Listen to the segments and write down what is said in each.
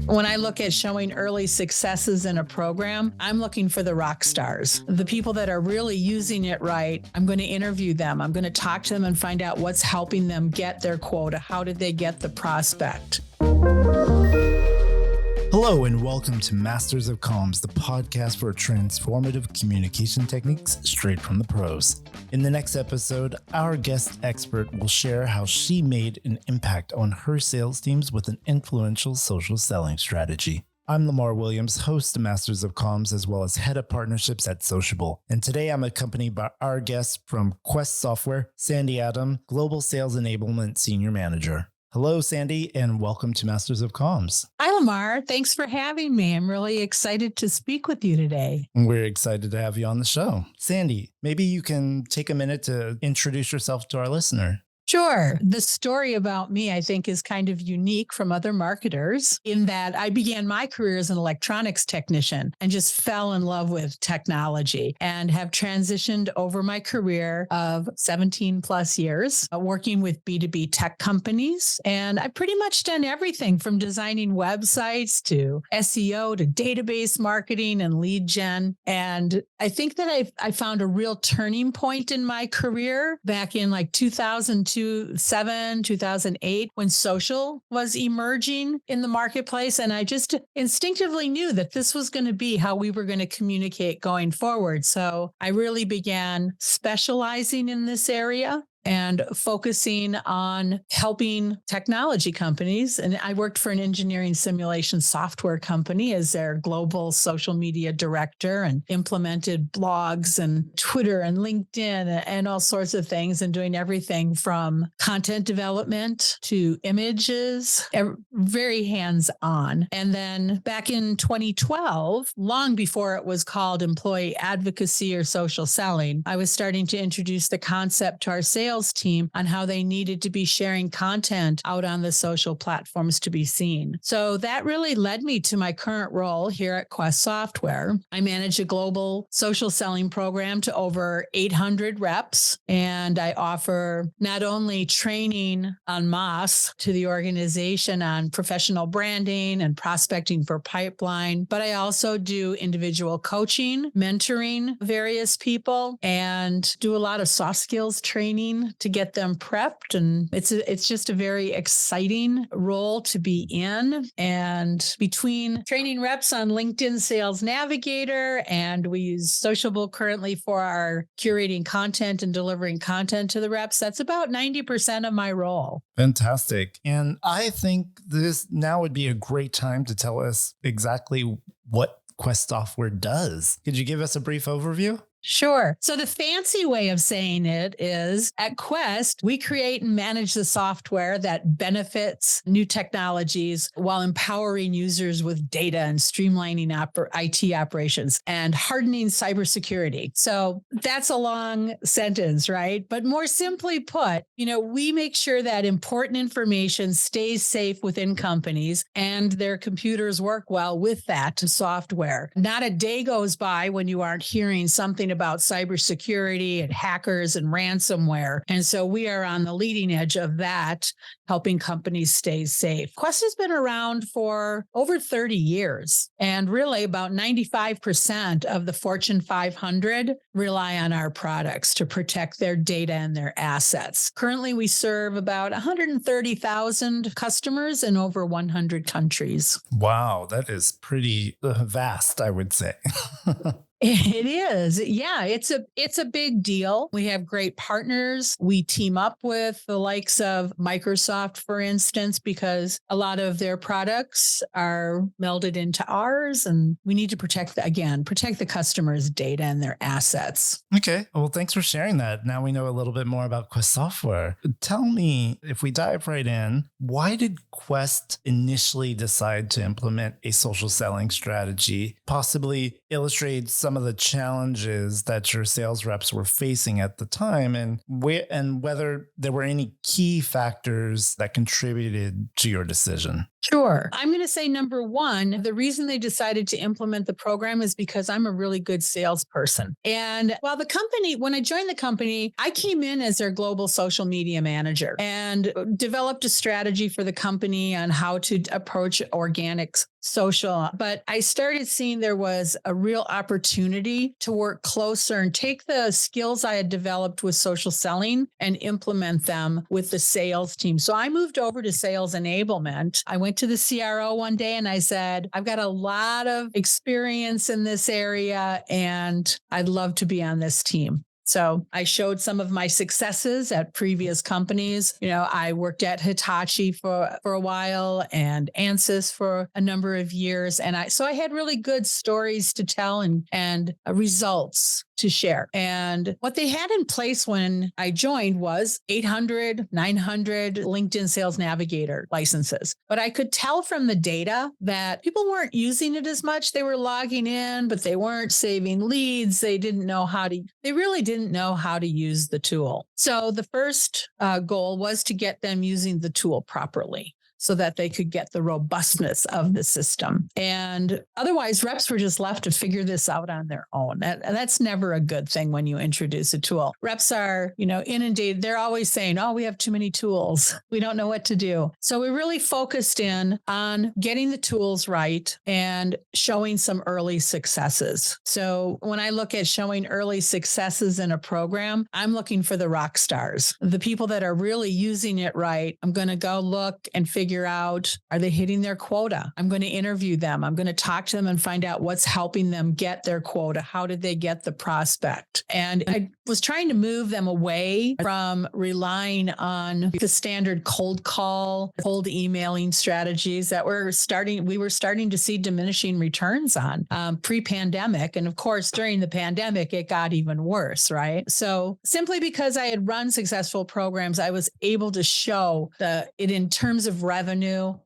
When I look at showing early successes in a program, I'm looking for the rock stars, the people that are really using it right. I'm going to interview them. I'm going to talk to them and find out what's helping them get their quota. How did they get the prospect? Hello and welcome to Masters of Comms, the podcast for transformative communication techniques straight from the pros. In the next episode, our guest expert will share how she made an impact on her sales teams with an influential social selling strategy. I'm Lamar Williams, host of Masters of Comms, as well as head of partnerships at Sociable. And today I'm accompanied by our guest from Quest Software, Sandy Adam, Global Sales Enablement Senior Manager. Hello, Sandy, and welcome to Masters of Comms. Hi, Lamar. Thanks for having me. I'm really excited to speak with you today. We're excited to have you on the show. Sandy, maybe you can take a minute to introduce yourself to our listener. Sure. The story about me, I think, is kind of unique from other marketers in that I began my career as an electronics technician and just fell in love with technology and have transitioned over my career of 17 plus years working with B2B tech companies. And I've pretty much done everything from designing websites to SEO to database marketing and lead gen. And I think that I found a real turning point in my career back in like 2007, 2008, when social was emerging in the marketplace. And I just instinctively knew that this was going to be how we were going to communicate going forward. So I really began specializing in this area and focusing on helping technology companies. And I worked for an engineering simulation software company as their global social media director and implemented blogs and Twitter and LinkedIn and all sorts of things and doing everything from content development to images, very hands-on. And then back in 2012, long before it was called employee advocacy or social selling, I was starting to introduce the concept to our sales team on how they needed to be sharing content out on the social platforms to be seen. So that really led me to my current role here at Quest Software. I manage a global social selling program to over 800 reps, and I offer not only training en masse to the organization on professional branding and prospecting for pipeline, but I also do individual coaching, mentoring various people, and do a lot of soft skills training to get them prepped. And it's just a very exciting role to be in. And between training reps on LinkedIn Sales Navigator, and we use Sociable currently for our curating content and delivering content to the reps, that's about 90% of my role. Fantastic. And I think this now would be a great time to tell us exactly what Quest Software does. Could you give us a brief overview? Sure. So the fancy way of saying it is at Quest, we create and manage the software that benefits new technologies while empowering users with data and streamlining IT operations and hardening cybersecurity. So that's a long sentence, right? But more simply put, we make sure that important information stays safe within companies and their computers work well with that software. Not a day goes by when you aren't hearing something about cybersecurity and hackers and ransomware. And so we are on the leading edge of that, helping companies stay safe. Quest has been around for over 30 years, and really about 95% of the Fortune 500 rely on our products to protect their data and their assets. Currently, we serve about 130,000 customers in over 100 countries. Wow, that is pretty vast, I would say. It is. Yeah, it's a big deal. We have great partners. We team up with the likes of Microsoft, for instance, because a lot of their products are melded into ours, and we need to protect the customer's data and their assets. Okay. Well, thanks for sharing that. Now we know a little bit more about Quest Software. Tell me, if we dive right in, why did Quest initially decide to implement a social selling strategy? Possibly illustrate some of the challenges that your sales reps were facing at the time, and whether there were any key factors that contributed to your decision. Sure. I'm going to say number one, the reason they decided to implement the program is because I'm a really good salesperson. And while when I joined the company, I came in as their global social media manager and developed a strategy for the company on how to approach organic social. But I started seeing there was a real opportunity to work closer and take the skills I had developed with social selling and implement them with the sales team. So I moved over to sales enablement. I went to the CRO one day and I said, I've got a lot of experience in this area and I'd love to be on this team. So I showed some of my successes at previous companies. I worked at Hitachi for a while and Ansys for a number of years. And I had really good stories to tell and results to share. And what they had in place when I joined was 800, 900 LinkedIn Sales Navigator licenses. But I could tell from the data that people weren't using it as much. They were logging in, but they weren't saving leads. They really didn't know how to use the tool. So the first goal was to get them using the tool properly, so that they could get the robustness of the system. And otherwise, reps were just left to figure this out on their own. That's never a good thing when you introduce a tool. Reps are, inundated. They're always saying, oh, we have too many tools. We don't know what to do. So we really focused in on getting the tools right and showing some early successes. So when I look at showing early successes in a program, I'm looking for the rock stars, the people that are really using it right. I'm going to go look and figure out, are they hitting their quota? I'm going to interview them. I'm going to talk to them and find out what's helping them get their quota. How did they get the prospect? And I was trying to move them away from relying on the standard cold call, cold emailing strategies that we were starting to see diminishing returns on pre-pandemic. And of course, during the pandemic, it got even worse, right? So simply because I had run successful programs, I was able to show it in terms of revenue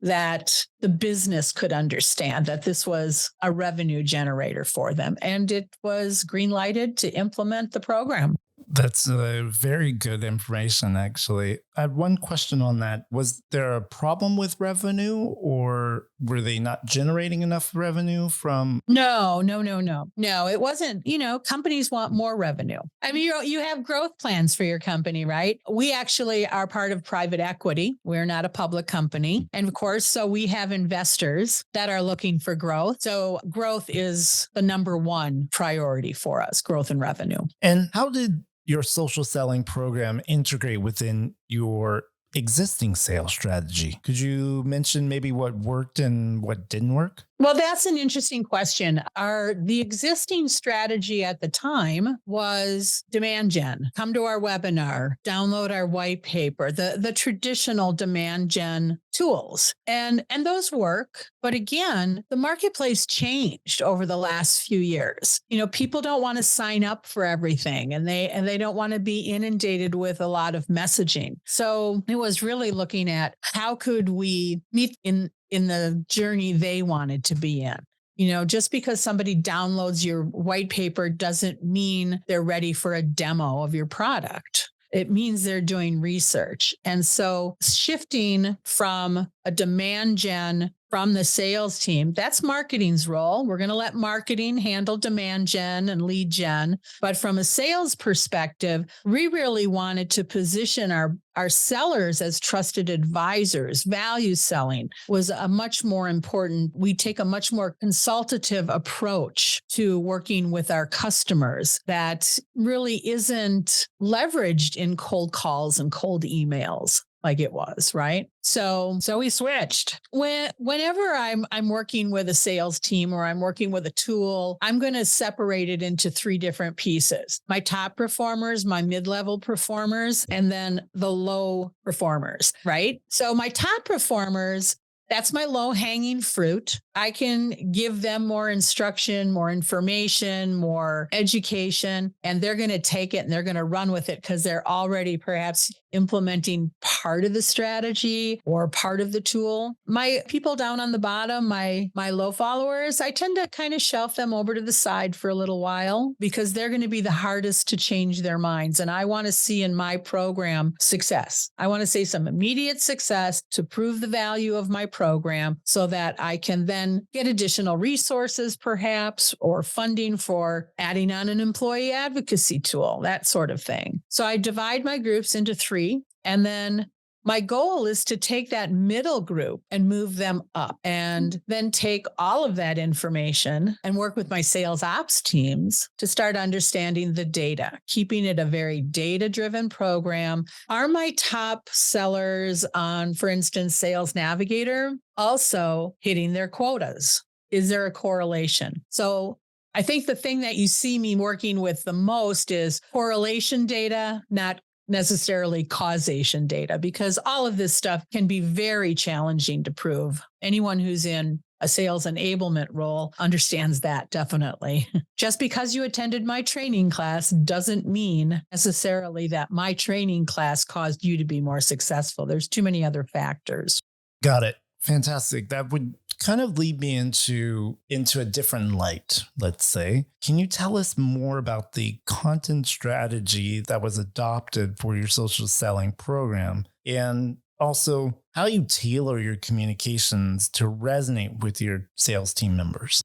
that the business could understand that this was a revenue generator for them. And it was green lighted to implement the program. That's very good information, actually. I had one question on that. Was there a problem with revenue, or were they not generating enough revenue from? No, it wasn't. Companies want more revenue. I mean, you have growth plans for your company, right? We actually are part of private equity. We're not a public company. And of course, so we have investors that are looking for growth. So growth is the number one priority for us, growth and revenue. And how did your social selling program integrate within your existing sales strategy? Could you mention maybe what worked and what didn't work? Well, that's an interesting question. The existing strategy at the time was demand gen. Come to our webinar, download our white paper, the traditional demand gen tools. And those work. But again, the marketplace changed over the last few years. People don't want to sign up for everything and they don't want to be inundated with a lot of messaging. So it was really looking at how could we meet in the journey they wanted to be in. Just because somebody downloads your white paper doesn't mean they're ready for a demo of your product. It means they're doing research. And so shifting from a demand gen from the sales team, that's marketing's role. We're going to let marketing handle demand gen and lead gen. But from a sales perspective, we really wanted to position our sellers as trusted advisors. Value selling was a much more important. We take a much more consultative approach to working with our customers that really isn't leveraged in cold calls and cold emails like it was, right? So we switched. Whenever I'm working with a sales team or I'm working with a tool, I'm going to separate it into three different pieces: my top performers, my mid-level performers, and then the low performers, right? So my top performers, that's my low-hanging fruit. I can give them more instruction, more information, more education, and they're going to take it and they're going to run with it because they're already perhaps implementing part of the strategy or part of the tool. My people down on the bottom, my low followers, I tend to kind of shelf them over to the side for a little while because they're going to be the hardest to change their minds. And I want to see in my program success. I want to see some immediate success to prove the value of my program so that I can then get additional resources perhaps or funding for adding on an employee advocacy tool, that sort of thing. So I divide my groups into 3, and then my goal is to take that middle group and move them up and then take all of that information and work with my sales ops teams to start understanding the data, keeping it a very data-driven program. Are my top sellers on, for instance, Sales Navigator also hitting their quotas? Is there a correlation? So I think the thing that you see me working with the most is correlation data, not necessarily causation data, because all of this stuff can be very challenging to prove. Anyone who's in a sales enablement role understands that definitely. Just because you attended my training class doesn't mean necessarily that my training class caused you to be more successful. There's too many other factors. Got it. Fantastic. That would kind of lead me into a different light, let's say. Can you tell us more about the content strategy that was adopted for your social selling program, and also how you tailor your communications to resonate with your sales team members?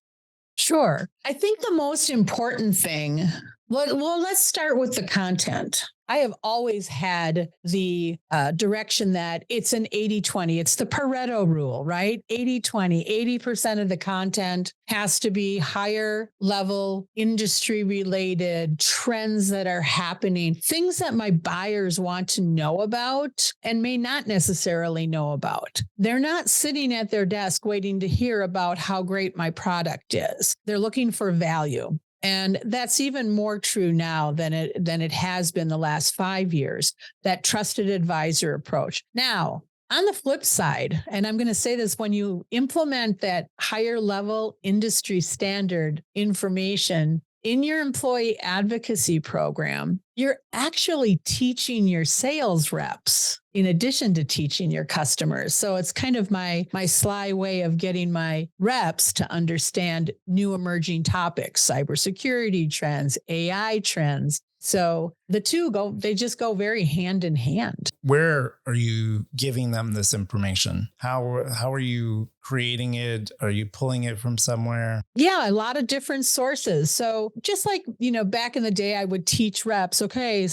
Sure. I think the most important thing, well, let's start with the content. I have always had the direction that it's an 80-20. It's the Pareto rule, right? 80-20, 80% of the content has to be higher level, industry related trends that are happening, things that my buyers want to know about and may not necessarily know about. They're not sitting at their desk waiting to hear about how great my product is. They're looking for value. And that's even more true now than it has been the last 5 years, that trusted advisor approach. Now, on the flip side, and I'm going to say this, when you implement that higher level industry standard information in your employee advocacy program, you're actually teaching your sales reps in addition to teaching your customers. So it's kind of my sly way of getting my reps to understand new emerging topics, cybersecurity trends, AI trends. So the two they just go very hand in hand. Where are you giving them this information? How are you creating it? Are you pulling it from somewhere? Yeah, a lot of different sources. So just like, back in the day, I would teach reps, okay,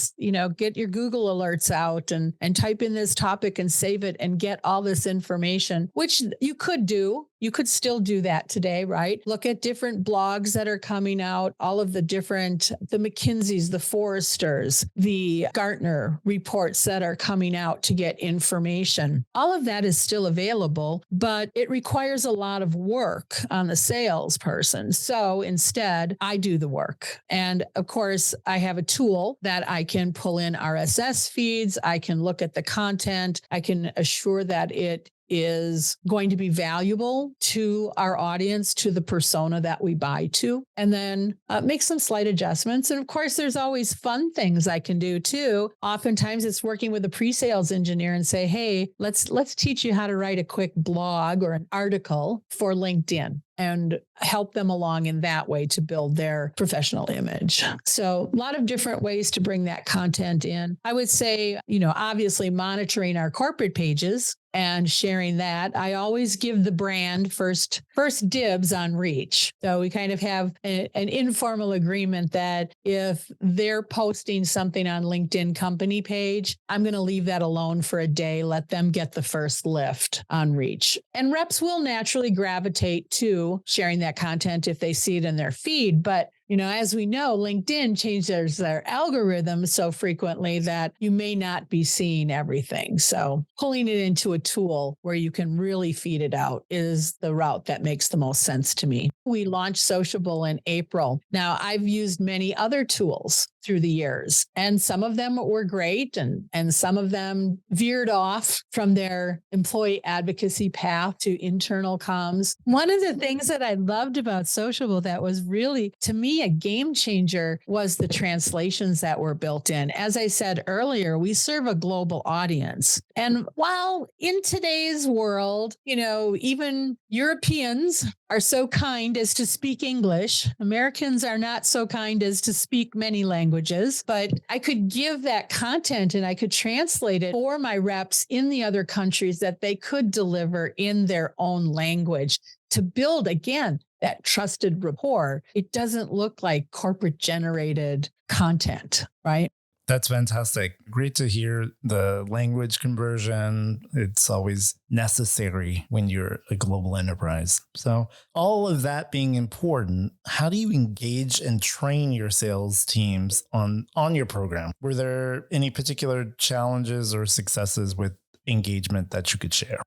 get your Google alerts out and type in this topic and save it and get all this information, which you could do. You could still do that today, right? Look at different blogs that are coming out, all of the McKinseys, the Forresters, the Gartner reports that are coming out to get information. All of that is still available, but it requires a lot of work on the salesperson. So instead, I do the work. And of course, I have a tool that I can pull in RSS feeds. I can look at the content. I can assure that it is going to be valuable to our audience, to the persona that we buy to, and then make some slight adjustments. And of course, there's always fun things I can do too. Oftentimes it's working with a pre-sales engineer and say, hey, let's teach you how to write a quick blog or an article for LinkedIn, and help them along in that way to build their professional image. So a lot of different ways to bring that content in. I would say, obviously monitoring our corporate pages and sharing that. I always give the brand first dibs on reach. So we kind of have an informal agreement that if they're posting something on LinkedIn company page, I'm going to leave that alone for a day, let them get the first lift on reach. And reps will naturally gravitate to sharing that content if they see it in their feed. But as we know, LinkedIn changes their algorithm so frequently that you may not be seeing everything. So pulling it into a tool where you can really feed it out is the route that makes the most sense to me. We launched Sociable in April. Now, I've used many other tools through the years, and some of them were great, and some of them veered off from their employee advocacy path to internal comms. One of the things that I loved about Sociable that was really, to me, me, a game changer was the translations that were built in. As I said earlier, we serve a global audience. And while in today's world, even Europeans are so kind as to speak English, Americans are not so kind as to speak many languages, but I could give that content and I could translate it for my reps in the other countries that they could deliver in their own language to build, again, that trusted rapport. It doesn't look like corporate generated content, right? That's fantastic. Great to hear the language conversion. It's always necessary when you're a global enterprise. So all of that being important, how do you engage and train your sales teams on your program? Were there any particular challenges or successes with engagement that you could share?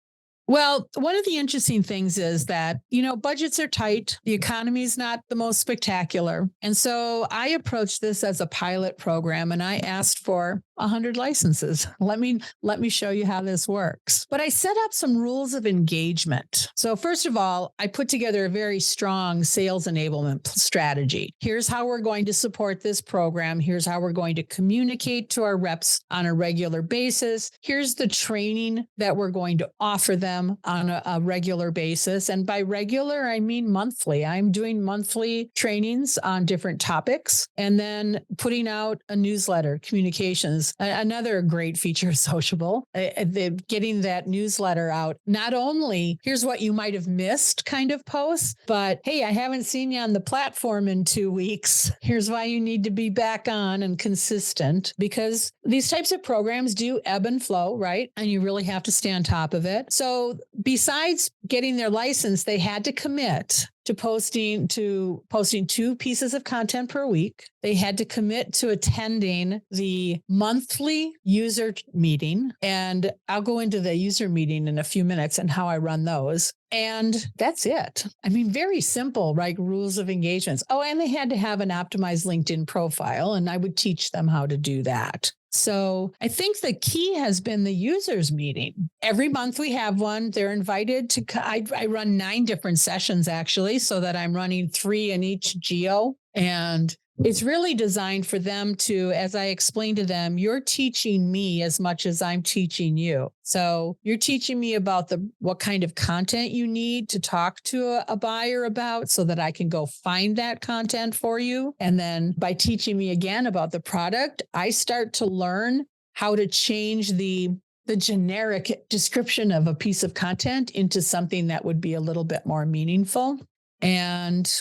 Well, one of the interesting things is that, budgets are tight. The economy is not the most spectacular. And so I approached this as a pilot program and I asked for 100 licenses. Let me show you how this works. But I set up some rules of engagement. So first of all, I put together a very strong sales enablement strategy. Here's how we're going to support this program. Here's how we're going to communicate to our reps on a regular basis. Here's the training that we're going to offer them on a regular basis. And by regular, I mean monthly. I'm doing monthly trainings on different topics and then putting out a newsletter, communications. Another great feature of Sociable, getting that newsletter out. Not only here's what you might have missed kind of posts, but hey, I haven't seen you on the platform in 2 weeks. Here's why you need to be back on and consistent, because these types of programs do ebb and flow, right? And you really have to stay on top of it. So besides getting their license, they had to commit to posting 2 pieces of content per week. They had to commit to attending the monthly user meeting. And I'll go into the user meeting in a few minutes and how I run those. And that's it. I mean, very simple, right? Rules of engagements. Oh, and they had to have an optimized LinkedIn profile, and I would teach them how to do that. So I think the key has been the users meeting. Every month we have one. They're invited to, I run 9 different sessions actually, so that I'm running 3 in each geo. And it's really designed for them to, as I explained to them, you're teaching me as much as I'm teaching you. So you're teaching me about what kind of content you need to talk to a buyer about so that I can go find that content for you. And then by teaching me again about the product, I start to learn how to change the generic description of a piece of content into something that would be a little bit more meaningful. And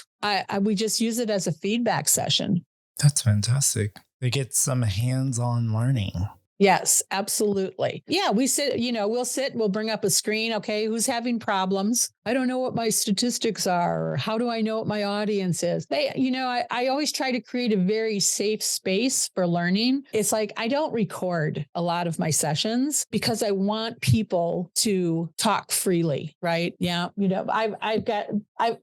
we just use it as a feedback session. That's fantastic. They get some hands-on learning. Yes, absolutely. Yeah, we sit, we'll bring up a screen. Okay, who's having problems? I don't know what my statistics are. Or how do I know what my audience is? I always try to create a very safe space for learning. It's like I don't record a lot of my sessions because I want people to talk freely, right? Yeah,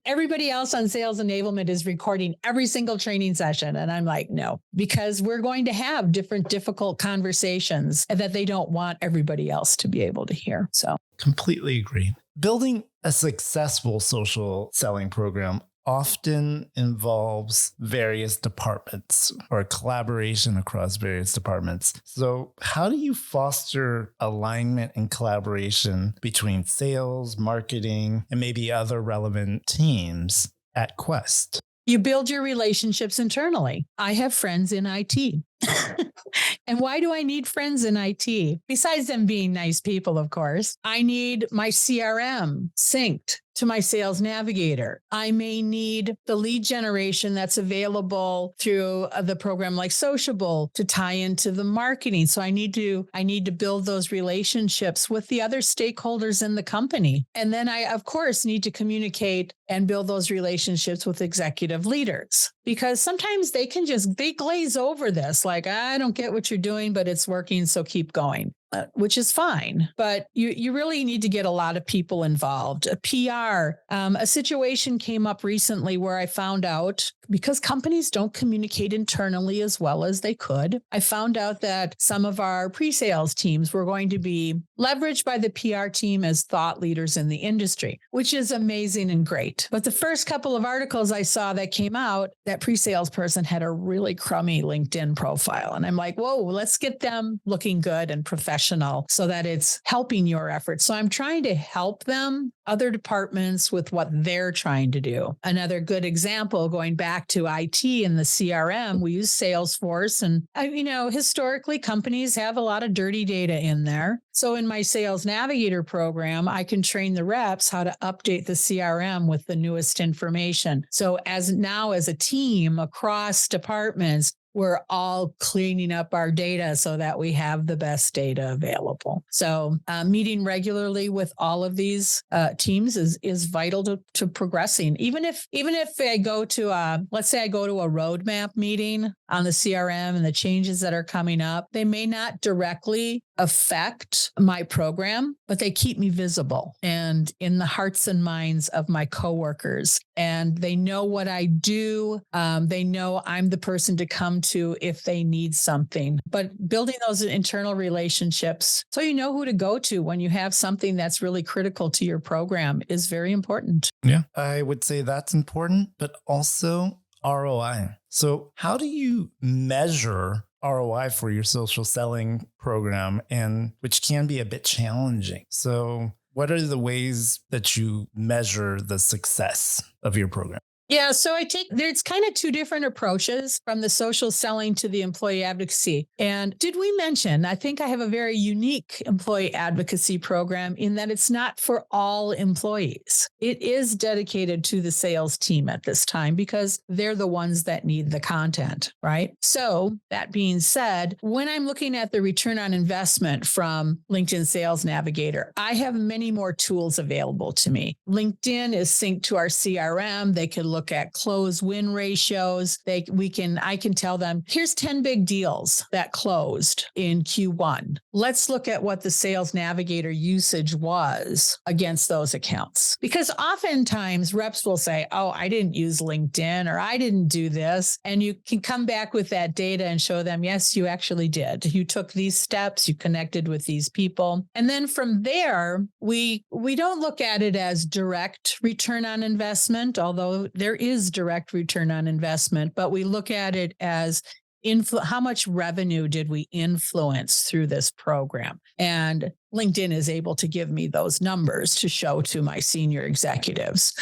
everybody else on sales enablement is recording every single training session. And I'm like, no, because we're going to have different difficult conversations that they don't want everybody else to be able to hear. So completely agree. Building a successful social selling program often involves various departments or collaboration across various departments. So how do you foster alignment and collaboration between sales, marketing, and maybe other relevant teams at Quest? You build your relationships internally. I have friends in IT. And why do I need friends in IT? Besides them being nice people, of course, I need my CRM synced to my sales navigator. I may need the lead generation that's available through the program like Sociable to tie into the marketing. So I need to build those relationships with the other stakeholders in the company. And then I, of course, need to communicate and build those relationships with executive leaders, because sometimes they glaze over this. Like, I don't get what you're doing, but it's working, so keep going. which is fine. But you really need to get a lot of people involved. A PR, a situation came up recently where I found out, because companies don't communicate internally as well as they could, I found out that some of our pre-sales teams were going to be leveraged by the PR team as thought leaders in the industry, which is amazing and great. But the first couple of articles I saw that came out, that pre-sales person had a really crummy LinkedIn profile. And I'm like, whoa, let's get them looking good and professional so that it's helping your efforts. So I'm trying to help them, other departments, with what they're trying to do. Another good example, going back to IT and the CRM, we use Salesforce. And, historically, companies have a lot of dirty data in there. So in my Sales Navigator program, I can train the reps how to update the CRM with the newest information. So as a team across departments, we're all cleaning up our data so that we have the best data available. So meeting regularly with all of these teams is vital to progressing. Even if I go to let's say I go to a roadmap meeting on the CRM and the changes that are coming up, they may not directly affect my program, but they keep me visible and in the hearts and minds of my coworkers. And they know what I do. They know I'm the person to come to if they need something. But building those internal relationships so you know who to go to when you have something that's really critical to your program is very important. Yeah, I would say that's important, but also ROI. So how do you measure ROI for your social selling program, and which can be a bit challenging? So what are the ways that you measure the success of your program? Yeah, so there's kind of two different approaches from the social selling to the employee advocacy. And did we mention, I think I have a very unique employee advocacy program in that it's not for all employees. It is dedicated to the sales team at this time because they're the ones that need the content, right? So that being said, when I'm looking at the return on investment from LinkedIn Sales Navigator, I have many more tools available to me. LinkedIn is synced to our CRM. They can look at close win ratios. I can tell them, here's 10 big deals that closed in Q1. Let's look at what the Sales Navigator usage was against those accounts. Because oftentimes reps will say, oh, I didn't use LinkedIn or I didn't do this. And you can come back with that data and show them, yes, you actually did. You took these steps, you connected with these people. And then from there, we don't look at it as direct return on investment, although there is direct return on investment, but we look at it as how much revenue did we influence through this program? And LinkedIn is able to give me those numbers to show to my senior executives.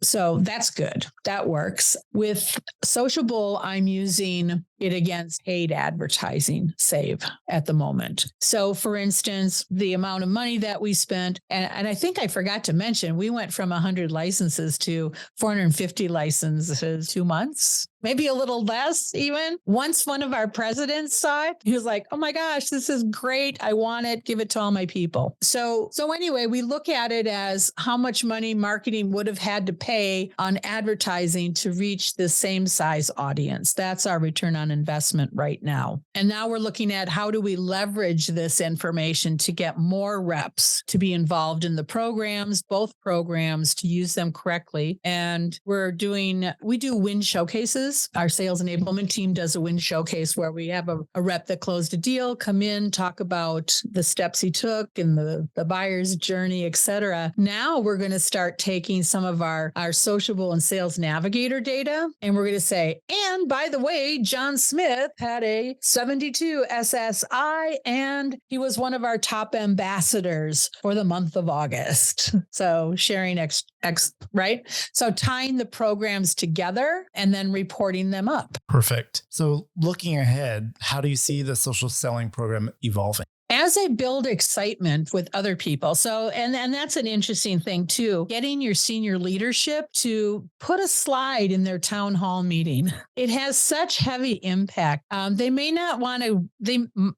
So that's good. That works. With Sociable, I'm using it against paid advertising save at the moment. So for instance, the amount of money that we spent, and I think I forgot to mention, we went from 100 licenses to 450 licenses 2 months, maybe a little less even. Once one of our presidents saw it, he was like, oh my gosh, this is great. I want it. Give it to all my people. So anyway, we look at it as how much money marketing would have had to pay on advertising to reach the same size audience. That's our return on investment right now. And now we're looking at how do we leverage this information to get more reps to be involved in the programs, both programs, to use them correctly. And we do win showcases. Our sales enablement team does a win showcase where we have a rep that closed a deal, come in, talk about the steps he took and the buyer's journey, et cetera. Now we're going to start taking some of our Sociable and Sales Navigator data, and we're going to say, and by the way, John Smith had a 72 SSI, and he was one of our top ambassadors for the month of August. So sharing right? So tying the programs together and then reporting them up. Perfect. So looking ahead, how do you see the social selling program evolving? As I build excitement with other people. So, and that's an interesting thing too, getting your senior leadership to put a slide in their town hall meeting. It has such heavy impact. They may not want to,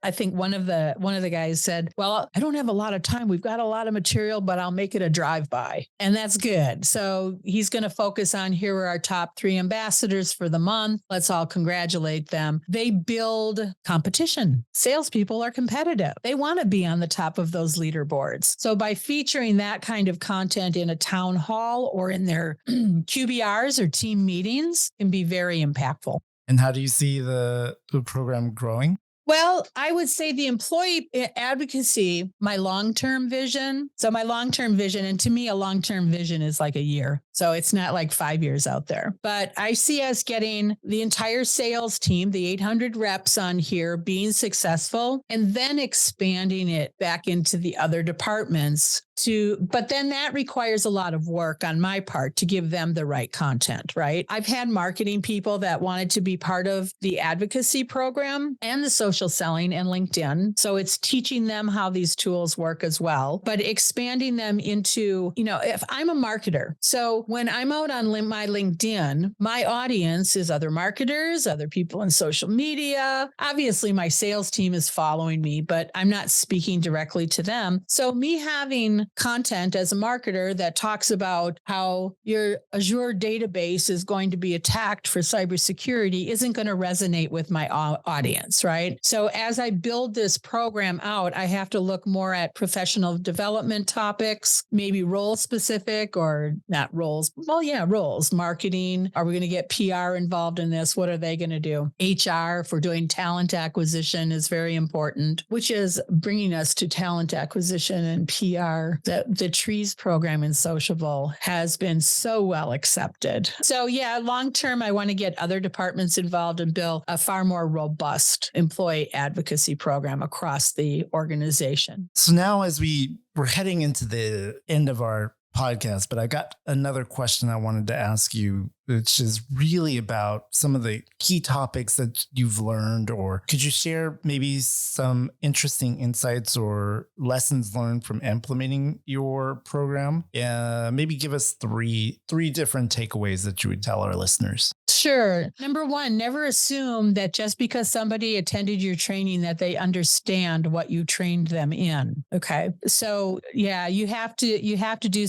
I think one of the guys said, well, I don't have a lot of time. We've got a lot of material, but I'll make it a drive-by. And that's good. So he's going to focus on, here are our top 3 ambassadors for the month. Let's all congratulate them. They build competition. Salespeople are competitive. They want to be on the top of those leaderboards. So by featuring that kind of content in a town hall or in their QBRs or team meetings can be very impactful. And how do you see the program growing? Well, I would say the employee advocacy, my long-term vision. So my long-term vision, and to me, a long-term vision is like a year. So it's not like 5 years out there. But I see us getting the entire sales team, the 800 reps on here, being successful, and then expanding it back into the other departments. But then that requires a lot of work on my part to give them the right content, right? I've had marketing people that wanted to be part of the advocacy program and the social selling and LinkedIn. So it's teaching them how these tools work as well, but expanding them into, if I'm a marketer, so when I'm out on my LinkedIn, my audience is other marketers, other people in social media. Obviously, my sales team is following me, but I'm not speaking directly to them. So me having content as a marketer that talks about how your Azure database is going to be attacked for cybersecurity isn't going to resonate with my audience, right? So as I build this program out, I have to look more at professional development topics, maybe role specific or not roles. Well, yeah, roles, marketing. Are we going to get PR involved in this? What are they going to do? HR for doing talent acquisition is very important, which is bringing us to talent acquisition and PR. The Trees program in Sociable has been so well accepted. So yeah, long term, I want to get other departments involved and build a far more robust employee advocacy program across the organization. So now as we're heading into the end of our podcast, but I got another question I wanted to ask you, which is really about some of the key topics that you've learned, or could you share maybe some interesting insights or lessons learned from implementing your program? Maybe give us three different takeaways that you would tell our listeners. Sure. Number one, never assume that just because somebody attended your training that they understand what you trained them in. Okay. So yeah, you have to do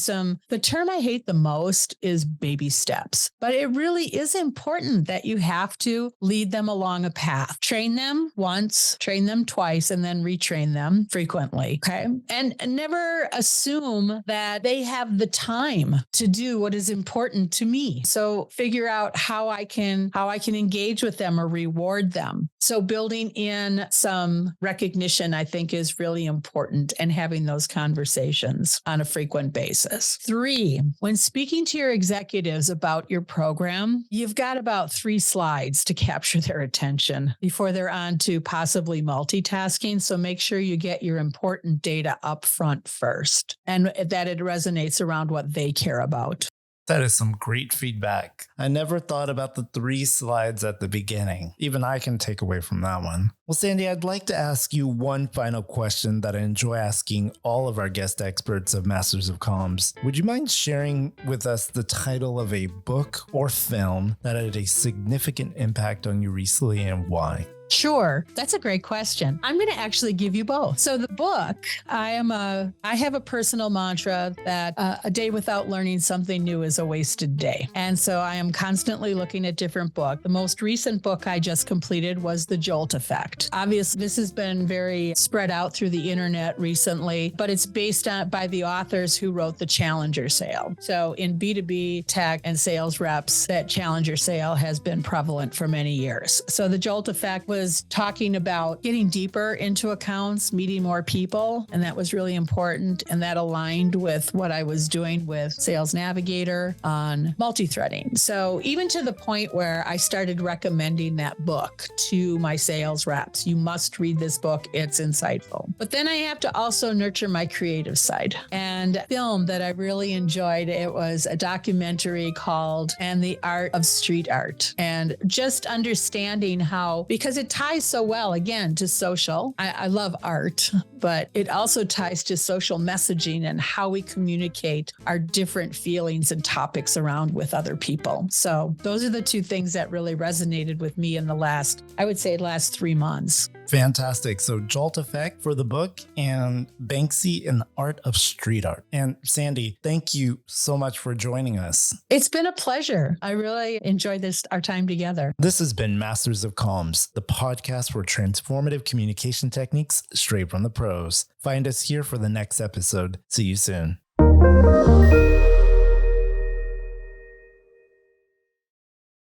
the term I hate the most is baby steps, but it really is important that you have to lead them along a path. Train them once, train them twice, and then retrain them frequently. Okay. And never assume that they have the time to do what is important to me. So figure out how I can engage with them or reward them. So building in some recognition, I think, is really important, and having those conversations on a frequent basis. 3, when speaking to your executives about your program, you've got about 3 slides to capture their attention before they're on to possibly multitasking. So make sure you get your important data up front first, and that it resonates around what they care about. That is some great feedback. I never thought about the 3 slides at the beginning. Even I can take away from that one. Well, Sandy, I'd like to ask you one final question that I enjoy asking all of our guest experts of Masters of Comms. Would you mind sharing with us the title of a book or film that had a significant impact on you recently and why? Sure. That's a great question. I'm going to actually give you both. So the book, I have a personal mantra that a day without learning something new is a wasted day. And so I am constantly looking at different books. The most recent book I just completed was The Jolt Effect. Obviously, this has been very spread out through the internet recently, but it's based by the authors who wrote the Challenger Sale. So in B2B tech and sales reps, that Challenger Sale has been prevalent for many years. So The Jolt Effect was talking about getting deeper into accounts, meeting more people, and that was really important. And that aligned with what I was doing with Sales Navigator on multi-threading. So even to the point where I started recommending that book to my sales reps. You must read this book. It's insightful. But then I have to also nurture my creative side. And film that I really enjoyed, it was a documentary called And the Art of Street Art. And just understanding how, because it ties so well, again, to social. I love art, but it also ties to social messaging and how we communicate our different feelings and topics around with other people. So those are the 2 things that really resonated with me in the last 3 months. icons. Fantastic. So Jolt Effect for the book and Banksy and the Art of Street Art. And Sandy, thank you so much for joining us. It's been a pleasure. I really enjoyed our time together. This has been Masters of Comms, the podcast for transformative communication techniques straight from the pros. Find us here for the next episode. See you soon.